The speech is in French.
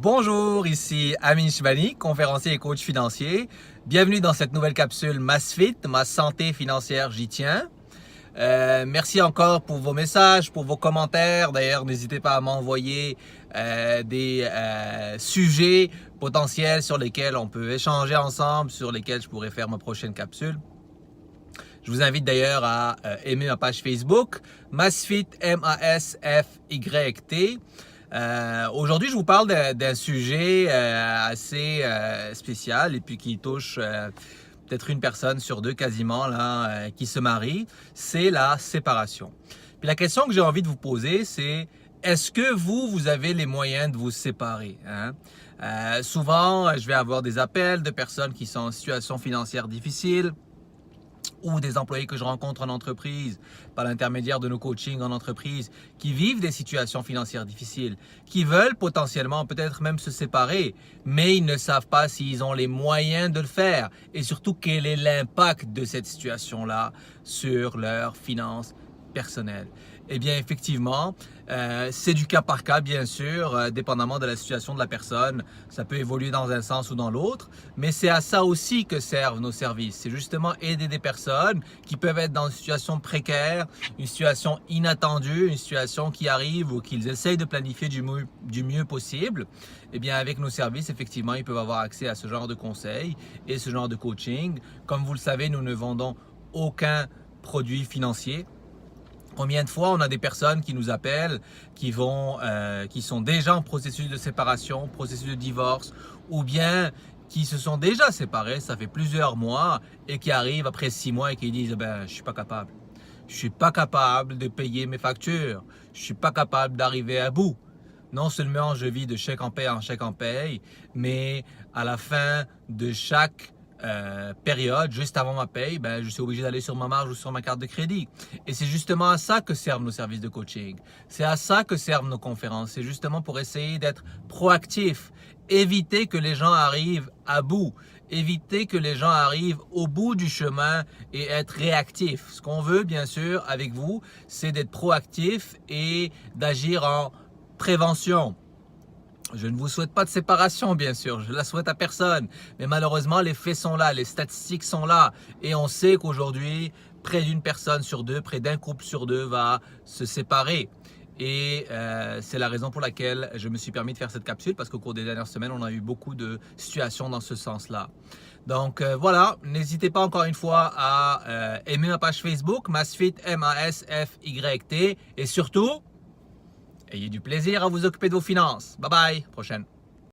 Bonjour, ici Amin Shbani, conférencier et coach financier. Bienvenue dans cette nouvelle capsule MassFit, ma santé financière, j'y tiens. Merci encore pour vos messages, pour vos commentaires. D'ailleurs, n'hésitez pas à m'envoyer des sujets potentiels sur lesquels on peut échanger ensemble, sur lesquels je pourrais faire ma prochaine capsule. Je vous invite d'ailleurs à aimer ma page Facebook, MassFit, M-A-S-F-Y-T. Aujourd'hui, je vous parle d'un sujet assez spécial et puis qui touche peut-être une personne sur deux quasiment là, qui se marie, c'est la séparation. Puis la question que j'ai envie de vous poser, c'est est-ce que vous avez les moyens de vous séparer, hein? Souvent, je vais avoir des appels de personnes qui sont en situation financière difficile, ou des employés que je rencontre en entreprise par l'intermédiaire de nos coachings en entreprise qui vivent des situations financières difficiles, qui veulent potentiellement peut-être même se séparer, mais ils ne savent pas s'ils ont les moyens de le faire et surtout quel est l'impact de cette situation-là sur leurs finances personnelles. Eh bien, effectivement, c'est du cas par cas, bien sûr, dépendamment de la situation de la personne. Ça peut évoluer dans un sens ou dans l'autre, mais c'est à ça aussi que servent nos services. C'est justement aider des personnes qui peuvent être dans une situation précaire, une situation inattendue, une situation qui arrive ou qu'ils essayent de planifier du mieux possible. Eh bien, avec nos services, effectivement, ils peuvent avoir accès à ce genre de conseils et ce genre de coaching. Comme vous le savez, nous ne vendons aucun produit financier. Combien de fois on a des personnes qui nous appellent, qui sont déjà en processus de séparation, processus de divorce, ou bien qui se sont déjà séparés, ça fait plusieurs mois, et qui arrivent après 6 mois et qui disent « je suis pas capable. Je suis pas capable de payer mes factures. Je suis pas capable d'arriver à bout. » Non seulement je vis de chèque en paye, mais à la fin de chaque période, juste avant ma paye, je suis obligé d'aller sur ma marge ou sur ma carte de crédit. Et c'est justement à ça que servent nos services de coaching. C'est à ça que servent nos conférences. C'est justement pour essayer d'être proactif, éviter que les gens arrivent à bout, éviter que les gens arrivent au bout du chemin et être réactifs. Ce qu'on veut, bien sûr, avec vous, c'est d'être proactif et d'agir en prévention. Je ne vous souhaite pas de séparation, bien sûr, je la souhaite à personne. Mais malheureusement, les faits sont là, les statistiques sont là. Et on sait qu'aujourd'hui, près d'une personne sur deux, près d'un couple sur deux va se séparer. Et c'est la raison pour laquelle je me suis permis de faire cette capsule, parce qu'au cours des dernières semaines, on a eu beaucoup de situations dans ce sens-là. Donc voilà, n'hésitez pas encore une fois à aimer ma page Facebook, MassFit, M-A-S-F-Y-T. Et surtout, ayez du plaisir à vous occuper de vos finances. Bye bye, prochaine.